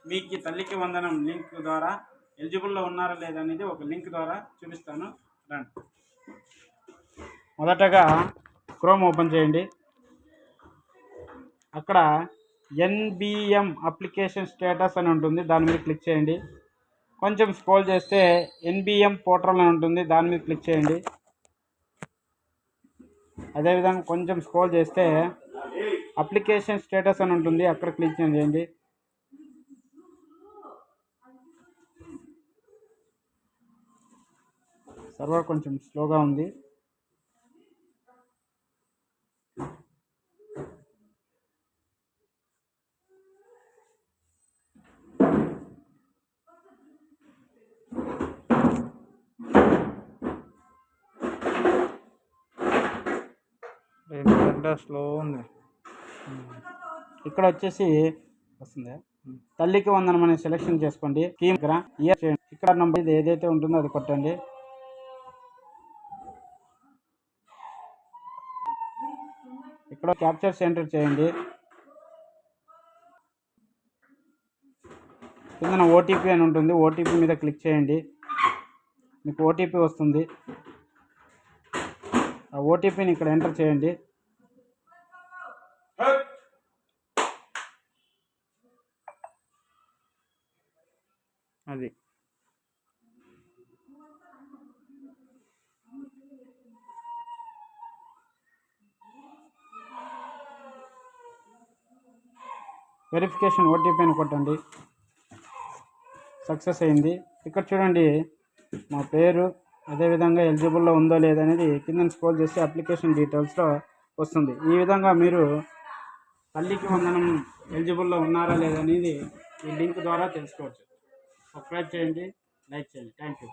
మీకు తల్లికి వందనం లింక్ ద్వారా ఎలిజిబుల్లో ఉన్నారా లేదా అనేది ఒక లింక్ ద్వారా చూపిస్తాను. రండి. మొదటగా క్రోమ్ ఓపెన్ చేయండి. అక్కడ NBM అప్లికేషన్ స్టేటస్ అని ఉంటుంది, దాని మీద క్లిక్ చేయండి. కొంచెం స్క్రోల్ చేస్తే NBM పోర్టల్ అని ఉంటుంది, దాని మీద క్లిక్ చేయండి. అదేవిధంగా కొంచెం స్క్రోల్ చేస్తే అప్లికేషన్ స్టేటస్ అని ఉంటుంది, అక్కడ క్లిక్ చేయండి. సర్వర్ కొంచెం స్లోగా ఉంది. స్లో ఉంది. ఇక్కడ వచ్చేసి వస్తుంది తల్లికి వందనం అనేది సెలెక్షన్ చేసుకోండి. స్కీమ్ ఇయర్ చేయండి. ఇక్కడ నంబర్ ఇది ఏదైతే ఉంటుందో అది కొట్టండి. ఇక్కడ క్యాప్చర్స్ ఎంటర్ చేయండి. కింద OTP అని ఉంటుంది, OTP మీద క్లిక్ చేయండి. మీకు OTP వస్తుంది. ఆ OTPని ఇక్కడ ఎంటర్ చేయండి. అది వెరిఫికేషన్ OTP అని కొట్టండి. సక్సెస్ అయింది. ఇక్కడ చూడండి మా పేరు, అదేవిధంగా ఎలిజిబుల్లో ఉందో లేదనేది కింద స్క్రోల్ చేస్తే అప్లికేషన్ డీటెయిల్స్లో వస్తుంది. ఈ విధంగా మీరు తల్లికి వందనం ఎలిజిబుల్లో ఉన్నారా లేదనేది ఈ లింక్ ద్వారా తెలుసుకోవచ్చు. సబ్స్క్రైబ్ చేయండి, లైక్ చేయండి. Thank you.